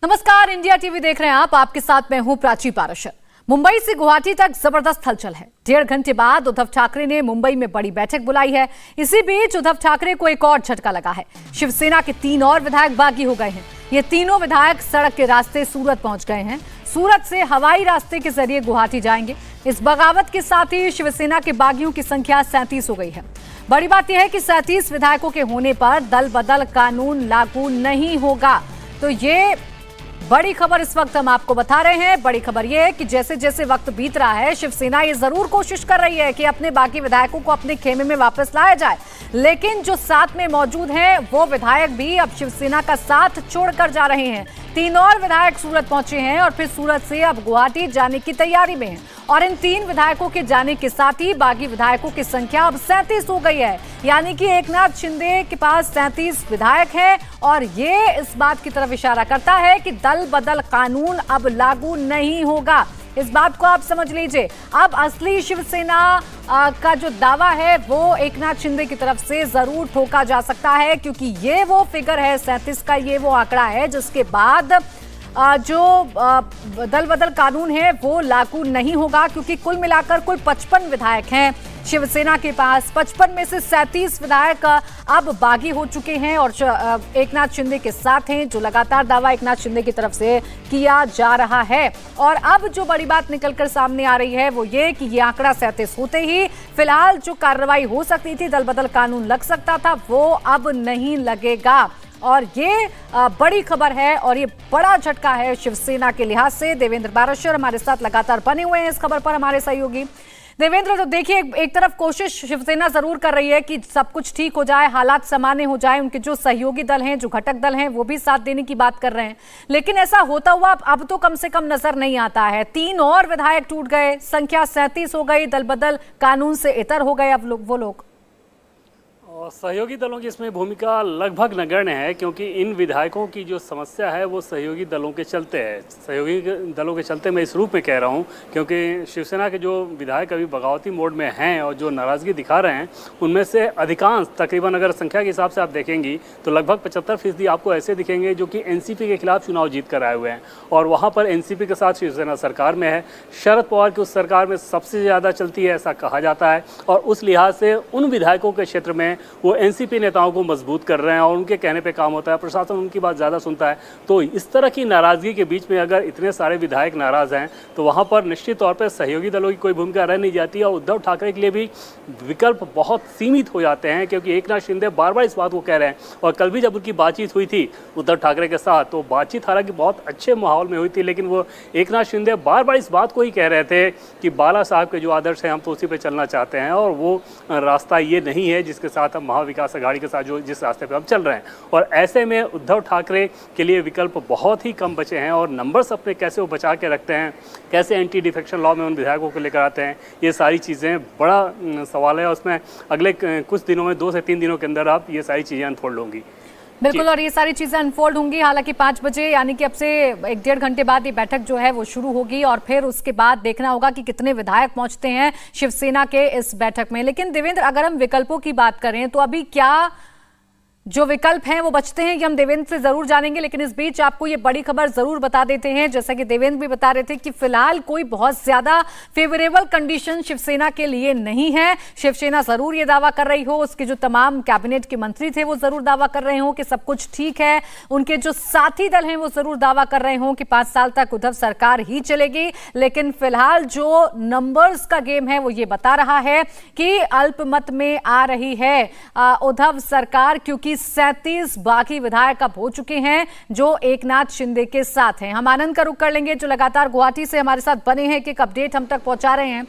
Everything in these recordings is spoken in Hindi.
नमस्कार, इंडिया टीवी देख रहे हैं आप। आपके साथ मैं हूं प्राची पाराशर। मुंबई से गुवाहाटी तक जबरदस्त हलचल है। 1.5 घंटे बाद उद्धव ठाकरे ने मुंबई में बड़ी बैठक बुलाई है। इसी बीच उद्धव ठाकरे को एक और झटका लगा है। शिवसेना के 3 और विधायक बागी हो गए हैं। ये तीनों विधायक सड़क के रास्ते सूरत पहुंच गए हैं। सूरत से हवाई रास्ते के जरिए गुवाहाटी जाएंगे। इस बगावत के साथ ही शिवसेना के बागियों की संख्या 37 हो गई है। बड़ी बात यह है कि 37 विधायकों के होने पर दल बदल कानून लागू नहीं होगा। तो ये बड़ी खबर इस वक्त हम आपको बता रहे हैं। बड़ी खबर यह है कि जैसे जैसे वक्त बीत रहा है, शिवसेना ये जरूर कोशिश कर रही है कि अपने बाकी विधायकों को अपने खेमे में वापस लाया जाए, लेकिन जो साथ में मौजूद हैं वो विधायक भी अब शिवसेना का साथ छोड़कर जा रहे हैं। 3 और विधायक सूरत पहुंचे हैं और फिर सूरत से अब गुवाहाटी जाने की तैयारी में हैं। और इन 3 विधायकों के जाने के साथ ही बागी विधायकों की संख्या अब 37 हो गई है। यानी कि एकनाथ शिंदे के पास 37 विधायक हैं और ये इस बात की तरफ इशारा करता है कि दल बदल कानून अब लागू नहीं होगा। इस बात को आप समझ लीजिए। अब असली शिवसेना का जो दावा है वो एकनाथ शिंदे की तरफ से जरूर ठोका जा सकता है, क्योंकि ये वो फिगर है 37 का, ये वो आंकड़ा है जिसके बाद जो दल बदल कानून है वो लागू नहीं होगा। क्योंकि कुल मिलाकर कुल 55 विधायक हैं शिवसेना के पास। 55 में से 37 विधायक अब बागी हो चुके हैं और एकनाथ शिंदे के साथ हैं, जो लगातार दावा एकनाथ शिंदे की तरफ से किया जा रहा है। और अब जो बड़ी बात निकलकर सामने आ रही है वो ये कि ये आंकड़ा 37 होते ही फिलहाल जो कार्रवाई हो सकती थी, दल बदल कानून लग सकता था, वो अब नहीं लगेगा। और ये बड़ी खबर है और ये बड़ा झटका है शिवसेना के लिहाज से। देवेंद्र पाराशर हमारे साथ लगातार बने हुए हैं इस खबर पर, हमारे सहयोगी। देवेंद्र, तो देखिए, एक तरफ कोशिश शिवसेना जरूर कर रही है कि सब कुछ ठीक हो जाए, हालात सामान्य हो जाए। उनके जो सहयोगी दल हैं, जो घटक दल हैं, वो भी साथ देने की बात कर रहे हैं, लेकिन ऐसा होता हुआ अब तो कम से कम नजर नहीं आता है। 3 और विधायक टूट गए, संख्या 37 हो गई, दल बदल कानून से इतर हो गए अब वो लोग। सहयोगी दलों की इसमें भूमिका लगभग नगण्य है, क्योंकि इन विधायकों की जो समस्या है वो सहयोगी दलों के चलते है। सहयोगी दलों के चलते मैं इस रूप में कह रहा हूँ क्योंकि शिवसेना के जो विधायक अभी बगावती मोड में हैं और जो नाराज़गी दिखा रहे हैं, उनमें से अधिकांश, तकरीबन अगर संख्या के हिसाब से आप देखेंगी तो लगभग 75% आपको ऐसे दिखेंगे जो कि एनसीपी के खिलाफ चुनाव जीत कर आए हुए हैं। और वहाँ पर एनसीपी के साथ शिवसेना सरकार में है। शरद पवार की उस सरकार में सबसे ज़्यादा चलती है, ऐसा कहा जाता है। और उस लिहाज से उन विधायकों के क्षेत्र में वो एनसीपी नेताओं को मजबूत कर रहे हैं और उनके कहने पे काम होता है। प्रशासन उनकी बात ज़्यादा सुनता है। तो इस तरह की नाराज़गी के बीच में अगर इतने सारे विधायक नाराज़ हैं तो वहाँ पर निश्चित तौर पर सहयोगी दलों की कोई भूमिका रह नहीं जाती है। और उद्धव ठाकरे के लिए भी विकल्प बहुत सीमित हो जाते हैं, क्योंकि एकनाथ शिंदे बार बार इस बात को कह रहे हैं। और कल भी जब उनकी बातचीत हुई थी उद्धव ठाकरे के साथ, तो बातचीत हालांकि बहुत अच्छे माहौल में हुई थी, लेकिन वो एकनाथ शिंदे बार बार इस बात को ही कह रहे थे कि बाला साहब के जो आदर्श हैं हम तो उसी पर चलना चाहते हैं, और वो रास्ता ये नहीं है जिसके साथ हम महाविकास अघाड़ी के साथ जो जिस रास्ते पे हम चल रहे हैं। और ऐसे में उद्धव ठाकरे के लिए विकल्प बहुत ही कम बचे हैं। और नंबर्स अपने कैसे वो बचा के रखते हैं, कैसे एंटी डिफेक्शन लॉ में उन विधायकों को लेकर आते हैं, ये सारी चीज़ें बड़ा सवाल है। और उसमें अगले कुछ दिनों में 2 से 3 दिनों के अंदर आप ये सारी चीज़ें अनफोल्ड होंगी। बिल्कुल, और ये सारी चीजें अनफोल्ड होंगी। हालांकि 5 बजे यानी कि अब से 1-1.5 घंटे बाद ये बैठक जो है वो शुरू होगी और फिर उसके बाद देखना होगा कि कितने विधायक पहुंचते हैं शिवसेना के इस बैठक में। लेकिन देवेंद्र, अगर हम विकल्पों की बात करें तो अभी क्या जो विकल्प हैं वो बचते हैं, ये हम देवेंद्र से जरूर जानेंगे। लेकिन इस बीच आपको ये बड़ी खबर जरूर बता देते हैं, जैसा कि देवेंद्र भी बता रहे थे कि फिलहाल कोई बहुत ज्यादा फेवरेबल कंडीशन शिवसेना के लिए नहीं है। शिवसेना जरूर ये दावा कर रही हो, उसके जो तमाम कैबिनेट के मंत्री थे वो जरूर दावा कर रहे हो कि सब कुछ ठीक है। उनके जो साथी दल हैं वो जरूर दावा कर रहे हो कि 5 साल तक उद्धव सरकार ही चलेगी। लेकिन फिलहाल जो नंबर्स का गेम है वो ये बता रहा है कि अल्पमत में आ रही है उद्धव सरकार, क्योंकि 37 बाकी विधायक अब हो चुके हैं जो एकनाथ शिंदे के साथ हैं। हम आनंद का रुख कर लेंगे, जो लगातार गुवाहाटी से हमारे साथ बने हैं, कि एक अपडेट हम तक पहुंचा रहे हैं।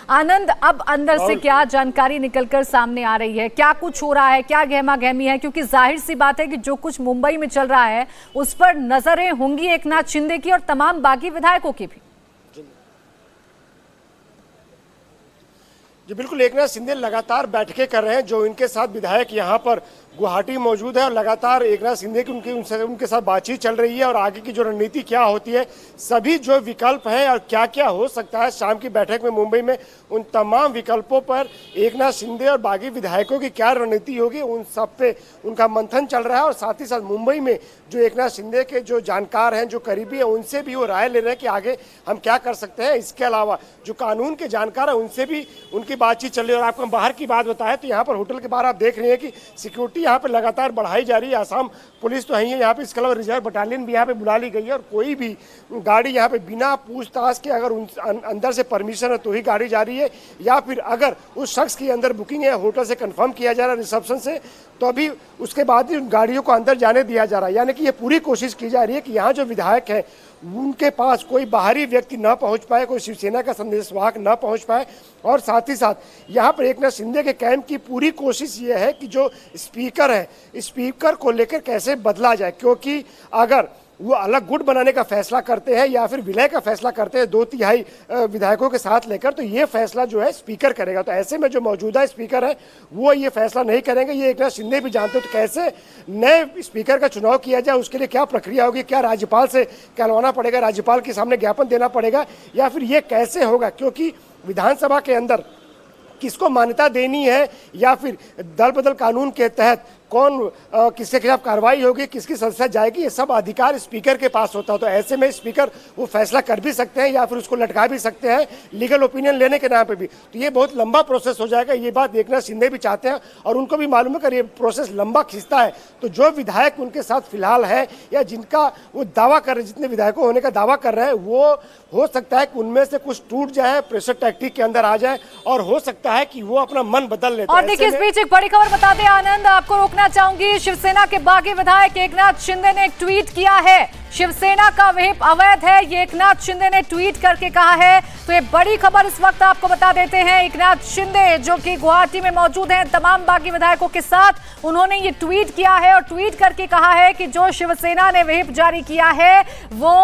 आनंद, अब अंदर से क्या जानकारी निकलकर सामने आ रही है, क्या कुछ हो रहा है, क्या गहमा गहमी है? क्योंकि जाहिर सी बात है कि जो कुछ मुंबई में चल रहा है उस पर नजरें होंगी एकनाथ शिंदे की और तमाम बाकी विधायकों की भी। जी बिल्कुल, एकनाथ शिंदे लगातार बैठकें कर रहे हैं। जो इनके साथ विधायक यहाँ पर गुवाहाटी मौजूद है और लगातार एकनाथ शिंदे की उनके साथ बातचीत चल रही है और आगे की जो रणनीति क्या होती है, सभी जो विकल्प हैं और क्या क्या हो सकता है शाम की बैठक में मुंबई में, उन तमाम विकल्पों पर एकनाथ शिंदे और बागी विधायकों की क्या रणनीति होगी, उन सब पे उनका मंथन चल रहा है। और साथ ही साथ मुंबई में जो एकनाथ शिंदे के जो जानकार हैं, जो करीबी हैं, उनसे भी वो राय ले रहे हैं कि आगे हम क्या कर सकते हैं। इसके अलावा जो कानून के जानकार हैं उनसे भी उनकी बातचीत चल रही है। और आपको बाहर की बात बताएं तो यहाँ पर होटल के बाहर आप देख रहे हैं कि सिक्योरिटी यहाँ पर लगातार बढ़ाई जा रही है। आसाम पुलिस तो है ही है यहाँ पे, इसके अलावा रिजर्व बटालियन भी यहाँ पे बुला ली गई है और कोई भी गाड़ी यहाँ पे बिना पूछताछ के अगर अंदर से परमिशन है तो ही गाड़ी जा रही है, या फिर अगर उस शख्स की अंदर बुकिंग है होटल से कंफर्म किया जा रहा है रिसेप्शन से, तो अभी उसके बाद ही उन गाड़ियों को अंदर जाने दिया जा रहा है। यानी कि ये पूरी कोशिश की जा रही है कि यहाँ जो विधायक हैं उनके पास कोई बाहरी व्यक्ति ना पहुंच पाए, कोई शिवसेना का संदेशवाहक ना पहुंच पाए। और साथ ही साथ यहाँ पर एकनाथ शिंदे के कैंप की पूरी कोशिश ये है कि जो स्पीकर है, स्पीकर को लेकर कैसे बदला जाए, क्योंकि अगर वो अलग गुट बनाने का फैसला करते हैं या फिर विलय का फैसला करते हैं 2/3 विधायकों के साथ लेकर, तो ये फैसला जो है स्पीकर करेगा। तो ऐसे में जो मौजूदा स्पीकर है वो ये फैसला नहीं करेंगे, ये एकनाथ शिंदे भी जानते हो। तो कैसे नए स्पीकर का चुनाव किया जाए, उसके लिए क्या प्रक्रिया होगी, क्या राज्यपाल से कहलवाना पड़ेगा, राज्यपाल के सामने ज्ञापन देना पड़ेगा, या फिर ये कैसे होगा, क्योंकि विधानसभा के अंदर किसको मान्यता देनी है या फिर दल बदल कानून के तहत कौन किसके खिलाफ कार्रवाई होगी, किसकी संस्था जाएगी, ये सब अधिकार स्पीकर के पास होता है। तो ऐसे में स्पीकर वो फैसला कर भी सकते हैं या फिर उसको लटका भी सकते हैं लीगल ओपिनियन लेने के नाम पे भी। तो ये बहुत लंबा प्रोसेस हो जाएगा, ये बात एकनाथ शिंदे भी चाहते हैं और उनको भी मालूम है कि ये प्रोसेस लंबा खिंचता है। तो जो विधायक उनके साथ फिलहाल है या जिनका वो दावा कर रहे हैं, जितने विधायकों होने का दावा कर रहे हैं, वो हो सकता है कि उनमें से कुछ टूट जाए, प्रेशर टैक्टिक के अंदर आ जाए और हो सकता है कि वो अपना मन बदल लेते हैं। और देखिए इस बीच एक बड़ी खबर बता दें आनंद, आपको रोकना चाहूंगी। शिवसेना के बागी विधायक एकनाथ शिंदे ने एक ट्वीट किया है, शिवसेना का व्हिप अवैध है, ये एकनाथ शिंदे ने ट्वीट करके कहा है। तो ये बड़ी खबर इस वक्त आपको बता देते हैं। एकनाथ शिंदे जो कि गुवाहाटी में मौजूद हैं तमाम बागी विधायकों के साथ, उन्होंने ये ट्वीट किया है और ट्वीट करके कहा है कि जो शिवसेना ने व्हिप जारी किया है वो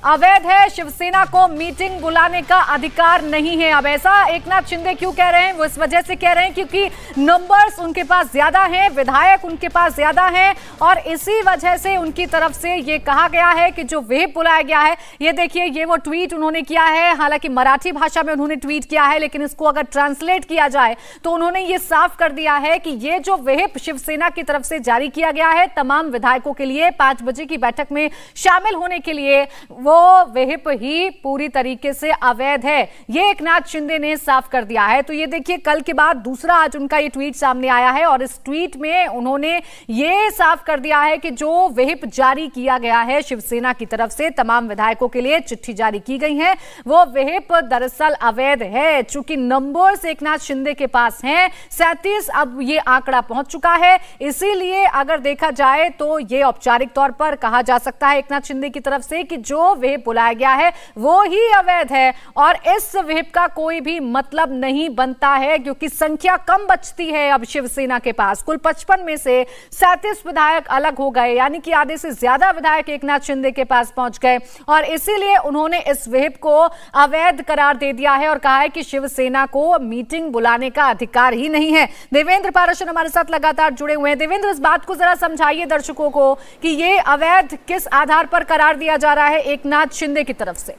अवैध है, शिवसेना को मीटिंग बुलाने का अधिकार नहीं है। अब ऐसा एकनाथ शिंदे क्यों कह रहे हैं, वो इस वजह से कह रहे हैं क्योंकि नंबर्स उनके पास ज्यादा हैं, विधायक उनके पास ज्यादा हैं और इसी वजह से उनकी तरफ से ये कहा गया है कि जो व्हिप बुलाया गया है। ये देखिए, ये वो ट्वीट उन्होंने किया है, हालांकि मराठी भाषा में उन्होंने ट्वीट किया है, लेकिन इसको अगर ट्रांसलेट किया जाए तो उन्होंने ये साफ कर दिया है कि ये जो व्हिप शिवसेना की तरफ से जारी किया गया है तमाम विधायकों के लिए 5 बजे की बैठक में शामिल होने के लिए, वो व्हिप ही पूरी तरीके से अवैध है, ये एकनाथ शिंदे ने साफ कर दिया है। तो ये देखिए, कल के बाद दूसरा आज उनका ये ट्वीट सामने आया है और इस ट्वीट में उन्होंने ये साफ कर दिया है कि जो व्हिप जारी किया गया है शिवसेना की तरफ से तमाम विधायकों के लिए, चिट्ठी जारी की गई है, वो व्हिप दरअसल अवैध है। चूंकि नंबर्स एकनाथ शिंदे के पास हैं 37, अब ये आंकड़ा पहुंच चुका है, इसीलिए अगर देखा जाए तो ये औपचारिक तौर पर कहा जा सकता है एकनाथ शिंदे की तरफ से कि जो व्हिप बुलाया गया है वो ही अवैध है और इस व्हिप का कोई भी मतलब नहीं बनता है, क्योंकि संख्या कम बचती है अब शिवसेना के पास। कुल 55 में से 37 विधायक अलग हो गए, यानी कि आधे से ज्यादा विधायक एकनाथ शिंदे के पास पहुंच गए और इसीलिए उन्होंने इस व्हिप को अवैध करार दे दिया है और कहा है कि शिवसेना को मीटिंग बुलाने का अधिकार ही नहीं है। देवेंद्र पाराशर हमारे साथ लगातार जुड़े हुए हैं। देवेंद्र, इस बात को जरा समझाइए दर्शकों को कि ये अवैध किस आधार पर करार दिया जा रहा है एकनाथ शिंदे की तरफ से।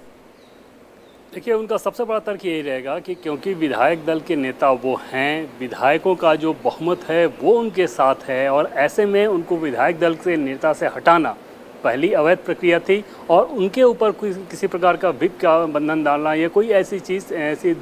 देखिए, उनका सबसे बड़ा तर्क यही रहेगा कि क्योंकि विधायक दल के नेता वो हैं, विधायकों का जो बहुमत है वो उनके साथ है और ऐसे में उनको विधायक दल से नेता से हटाना पहली अवैध प्रक्रिया थी और उनके ऊपर किसी प्रकार का व्हिप का बंधन डालना या कोई ऐसी चीज़ ऐसी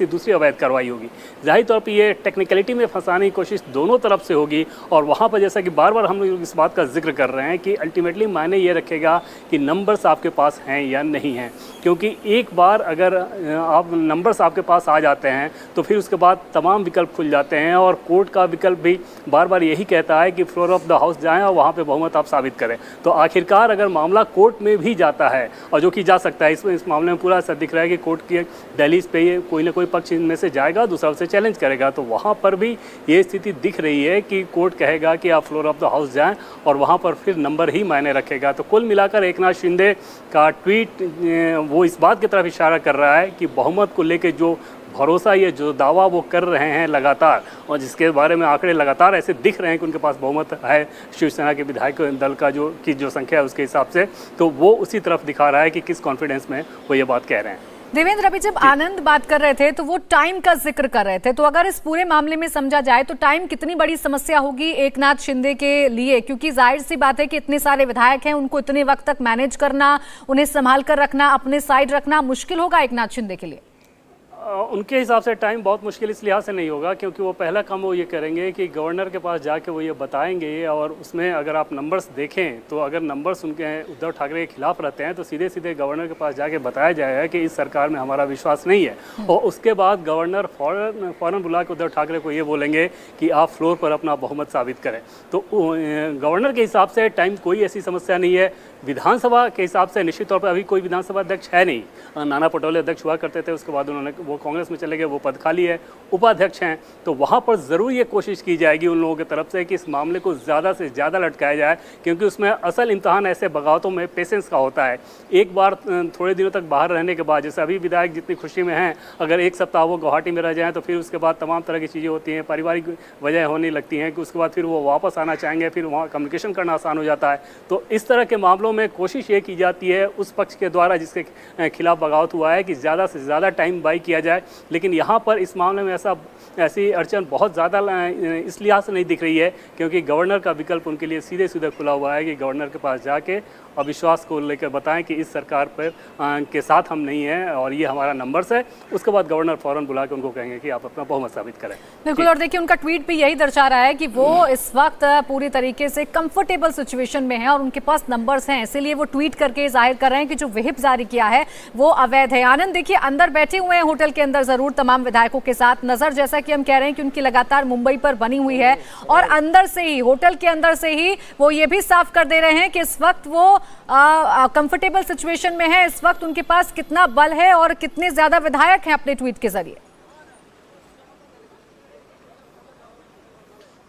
दूसरी अवैध कार्रवाई होगी। जाहिर तौर पे ये टेक्निकलिटी में फंसाने की कोशिश दोनों तरफ से होगी और वहाँ पर जैसा कि बार बार हम लोग इस बात का जिक्र कर रहे हैं कि अल्टीमेटली मायने ये रखेगा कि नंबर्स आपके पास हैं या नहीं हैं, क्योंकि एक बार अगर आप नंबर्स आपके पास आ जाते हैं तो फिर उसके बाद तमाम विकल्प खुल जाते हैं और कोर्ट का विकल्प भी बार बार यही कहता है कि फ्लोर ऑफ द हाउस जाएँ और वहाँ पर बहुमत आप साबित करें। तो आखिरकार अगर मामला कोर्ट में भी जाता है और जो कि जा सकता है, इस मामले में पूरा ऐसा दिख रहा है कि कोर्ट की दहलीज पे ये कोई ना कोई पक्ष इनमें से जाएगा, दूसरा उसे चैलेंज करेगा, तो वहाँ पर भी ये स्थिति दिख रही है कि कोर्ट कहेगा कि आप फ्लोर ऑफ द हाउस जाएं और वहाँ पर फिर नंबर ही मायने रखेगा। तो कुल मिलाकर एकनाथ शिंदे का ट्वीट वो इस बात की तरफ इशारा कर रहा है कि बहुमत को लेकर जो भरोसा, ये जो दावा वो कर रहे हैं लगातार, और जिसके बारे में आंकड़े लगातार ऐसे दिख रहे हैं कि उनके पास बहुमत है शिवसेना के विधायक दल का जो संख्या है उसके हिसाब से, तो वो उसी तरफ दिखा रहा है कि किस कॉन्फिडेंस में वो ये बात कह रहे हैं। देवेंद्र, अभी जब आनंद बात कर रहे थे तो वो टाइम का जिक्र कर रहे थे, तो अगर इस पूरे मामले में समझा जाए तो टाइम कितनी बड़ी समस्या होगी एकनाथ शिंदे के लिए, क्योंकि जाहिर सी बात है कि इतने सारे विधायक हैं, उनको इतने वक्त तक मैनेज करना, उन्हें संभाल कर रखना, अपने साइड रखना मुश्किल होगा एकनाथ शिंदे के लिए। उनके हिसाब से टाइम बहुत मुश्किल इस लिहाज से नहीं होगा क्योंकि वो पहला काम वो ये करेंगे कि गवर्नर के पास जाके वो ये बताएंगे, और उसमें अगर आप नंबर्स देखें तो अगर नंबर्स उनके उद्धव ठाकरे के खिलाफ रहते हैं तो सीधे सीधे गवर्नर के पास जाके बताया जाएगा कि इस सरकार में हमारा विश्वास नहीं है, और उसके बाद गवर्नर फ़ौरन बुला के उद्धव ठाकरे को ये बोलेंगे कि आप फ्लोर पर अपना बहुमत साबित करें। तो गवर्नर के हिसाब से टाइम कोई ऐसी समस्या नहीं है। विधानसभा के हिसाब से निश्चित तौर पर अभी कोई विधानसभा अध्यक्ष है नहीं, नाना पटोले अध्यक्ष हुआ करते थे, उसके बाद उन्होंने वो कांग्रेस में चले गए, वो पद खाली है, उपाध्यक्ष हैं, तो वहाँ पर ज़रूर ये कोशिश की जाएगी उन लोगों की तरफ से कि इस मामले को ज़्यादा से ज़्यादा लटकाया जाए, क्योंकि उसमें असल इम्तहान ऐसे बगावतों में पेशेंस का होता है। एक बार थोड़े दिनों तक बाहर रहने के बाद, जैसे अभी विधायक जितनी खुशी में हैं, अगर एक सप्ताह वो गुवाहाटी में रह जाएँ तो फिर उसके बाद तमाम तरह की चीज़ें होती हैं, पारिवारिक वजह होने लगती हैं कि उसके बाद फिर वो वापस आना चाहेंगे, फिर वहाँ कम्युनिकेशन करना आसान हो जाता है। तो इस तरह के मामलों में कोशिश ये की जाती है उस पक्ष के द्वारा जिसके खिलाफ बगावत हुआ है कि ज़्यादा से ज़्यादा टाइम बाई किया जाए, लेकिन यहाँ पर इस मामले में ऐसी अड़चन बहुत ज़्यादा इस लिहाज से नहीं दिख रही है क्योंकि गवर्नर का विकल्प उनके लिए सीधे सीधे खुला हुआ है कि गवर्नर के पास जाके अविश्वास को लेकर बताएं कि इस सरकार पर के साथ हम नहीं हैं और ये हमारा नंबर्स है। उसके बाद गवर्नर फौरन बुला के उनको कहेंगे कि आप अपना बहुमत साबित करें। बिल्कुल, और देखिए उनका ट्वीट भी यही दर्शा रहा है कि वो इस वक्त पूरी तरीके से कंफर्टेबल सिचुएशन में है और उनके पास नंबर्स हैं, इसीलिए वो ट्वीट करके जाहिर कर रहे हैं कि जो व्हिप जारी किया है वो अवैध है। आनंद, देखिए अंदर बैठे हुए हैं होटल के अंदर जरूर तमाम विधायकों के साथ, नजर जैसा कि हम कह रहे हैं कि उनकी लगातार मुंबई पर बनी हुई है, और अंदर से ही, होटल के अंदर से ही वो ये भी साफ कर दे रहे हैं कि इस वक्त वो कंफर्टेबल सिचुएशन में है, इस वक्त उनके पास कितना बल है और कितने ज्यादा विधायक हैं अपने ट्वीट के जरिए।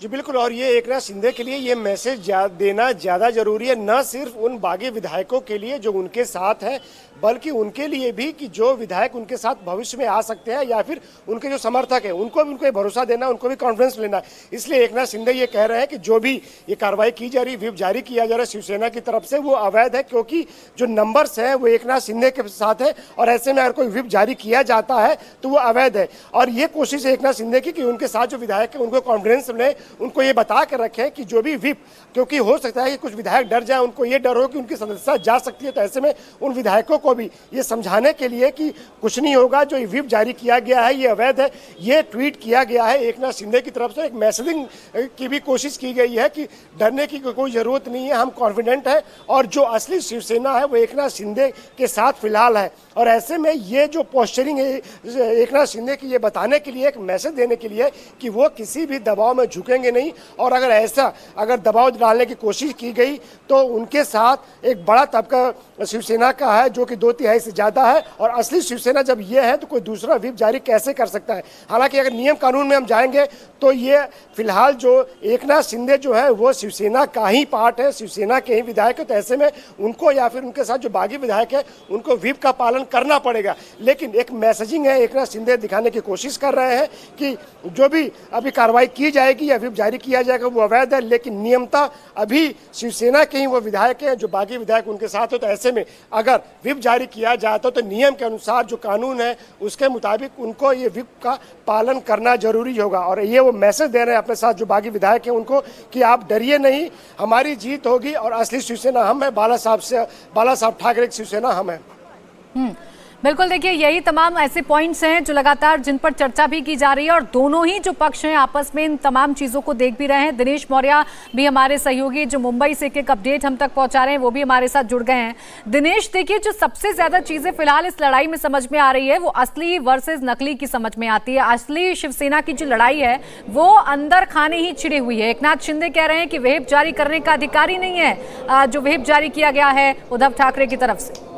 जी बिल्कुल, और ये एकनाथ शिंदे के लिए ये मैसेज देना ज़्यादा जरूरी है, न सिर्फ उन बागी विधायकों के लिए जो उनके साथ हैं, बल्कि उनके लिए भी कि जो विधायक उनके साथ भविष्य में आ सकते हैं या फिर उनके जो समर्थक हैं उनको भी उनको भरोसा देना, उनको भी कॉन्फिडेंस लेना। इसलिए एकनाथ शिंदे ये कह रहे हैं कि जो भी ये कार्रवाई की जा रही, व्हिप जारी किया जा रहा है शिवसेना की तरफ से, वो अवैध है क्योंकि जो नंबर्स हैं वो एकनाथ शिंदे के साथ है, और ऐसे में अगर कोई व्हिप जारी किया जाता है तो वो अवैध है। और ये कोशिश है एकनाथ शिंदे की कि उनके साथ जो विधायक है उनको कॉन्फिडेंस मिले, उनको ये बता कर रखें कि जो भी व्हिप, क्योंकि हो सकता है कि कुछ विधायक डर जाए, उनको ये डर हो कि उनकी सदस्यता जा सकती है, तो ऐसे में उन विधायकों को भी ये समझाने के लिए कि कुछ नहीं होगा, जो व्हिप जारी किया गया है ये अवैध है, ये ट्वीट किया गया है एकनाथ शिंदे की तरफ से। एक मैसेजिंग की भी कोशिश की गई है कि डरने की कोई जरूरत नहीं है, हम कॉन्फिडेंट हैं, और जो असली शिवसेना है वो एकनाथ शिंदे के साथ फिलहाल है। और ऐसे में ये जो पोस्चरिंग है एकनाथ शिंदे की, ये बताने के लिए, एक मैसेज देने के लिए कि वो किसी भी दबाव में झुकेंगे नहीं, और अगर दबाव डालने की कोशिश की गई तो उनके साथ एक बड़ा तबका शिवसेना का है जो कि 2/3 से ज़्यादा है, और असली शिवसेना जब ये है तो कोई दूसरा व्हिप जारी कैसे कर सकता है। हालांकि अगर नियम कानून में हम जाएंगे तो ये फिलहाल जो एकनाथ शिंदे जो है वो शिवसेना का ही पार्ट है, शिवसेना के ही विधायक है, तो ऐसे में उनको या फिर उनके साथ जो बागी विधायक है उनको व्हिप का पालन करना पड़ेगा। लेकिन एक मैसेजिंग है एकनाथ शिंदे दिखाने की कोशिश कर रहे हैं कि जो भी अभी कार्रवाई की जाएगी या व्हिप जारी किया जाएगा वो अवैध है, लेकिन नियमता अभी शिवसेना के ही वो विधायक हैं जो बागी विधायक उनके साथ हो, तो ऐसे में अगर व्हिप जारी किया जाता तो नियम के अनुसार जो कानून है उसके मुताबिक उनको ये व्हिप का पालन करना जरूरी होगा। और ये वो मैसेज दे रहे हैं अपने साथ जो बागी विधायक हैं उनको कि आप डरिए नहीं, हमारी जीत होगी और असली शिवसेना हम है, बाला साहब ठाकरे की शिवसेना हम है। बिल्कुल, देखिए यही तमाम ऐसे पॉइंट्स हैं जो लगातार जिन पर चर्चा भी की जा रही है, और दोनों ही जो पक्ष हैं आपस में इन तमाम चीज़ों को देख भी रहे हैं। दिनेश मौर्य भी हमारे सहयोगी जो मुंबई से एक अपडेट हम तक पहुंचा रहे हैं वो भी हमारे साथ जुड़ गए हैं। दिनेश, देखिए जो सबसे ज़्यादा चीज़ें फिलहाल इस लड़ाई में समझ में आ रही है वो असली वर्सेज नकली की समझ में आती है। असली शिवसेना की जो लड़ाई है वो अंदर खाने ही छिड़ी हुई है। एकनाथ शिंदे कह रहे हैं कि व्हिप जारी करने का अधिकार ही नहीं है जो व्हिप जारी किया गया है उद्धव ठाकरे की तरफ से।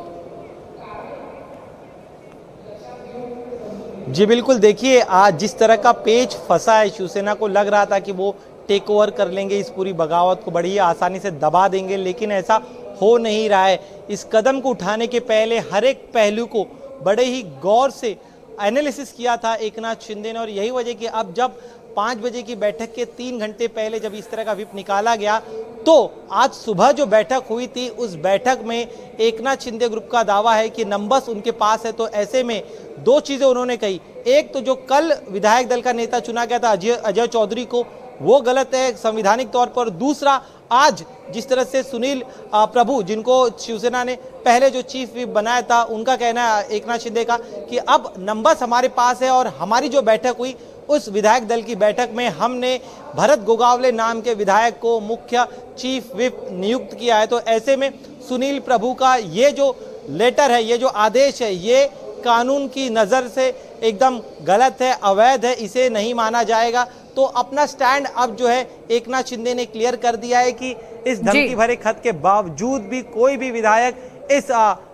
जी बिल्कुल, देखिए आज जिस तरह का पेच फंसा है शिवसेना को, लग रहा था कि वो टेक ओवर कर लेंगे, इस पूरी बगावत को बड़ी आसानी से दबा देंगे, लेकिन ऐसा हो नहीं रहा है। इस कदम को उठाने के पहले हर एक पहलू को बड़े ही गौर से एनालिसिस किया था एकनाथ शिंदे ने, और यही वजह कि अब जब 5 बजे की बैठक के 3 घंटे पहले जब इस तरह का व्हिप निकाला गया, तो आज सुबह जो बैठक हुई थी उस बैठक में एकनाथ शिंदे ग्रुप का दावा है कि नंबर्स उनके पास है। तो ऐसे में 2 चीजें उन्होंने कही, एक तो जो कल विधायक दल का नेता चुना गया था अजय चौधरी को, वो गलत है संवैधानिक तौर पर। दूसरा, आज जिस तरह से सुनील प्रभु, जिनको शिवसेना ने पहले जो चीफ व्हिप बनाया था, उनका कहना है एकनाथ शिंदे का कि अब नंबर्स हमारे पास है और हमारी जो बैठक हुई उस विधायक दल की बैठक में हमने भरत गोगावले नाम के विधायक को मुख्य चीफ व्हिप नियुक्त किया है। तो ऐसे में सुनील प्रभु का ये जो लेटर है, ये जो आदेश है, ये कानून की नज़र से एकदम गलत है, अवैध है, इसे नहीं माना जाएगा। तो अपना स्टैंड अब जो है एकनाथ शिंदे ने क्लियर कर दिया है कि इस धमकी भरे खत के बावजूद भी कोई भी विधायक इस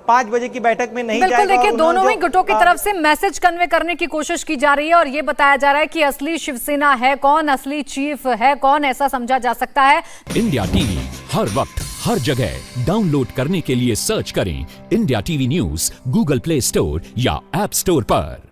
5 बजे की बैठक में नहीं जाएगा। बिल्कुल, देखिए दोनों ही गुटों की तरफ से मैसेज कन्वे करने की कोशिश की जा रही है और ये बताया जा रहा है कि असली शिवसेना है कौन, असली चीफ है कौन, ऐसा समझा जा सकता है। इंडिया टीवी हर वक्त हर जगह डाउनलोड करने के लिए सर्च करें India TV news Google play store या ऐप स्टोर पर।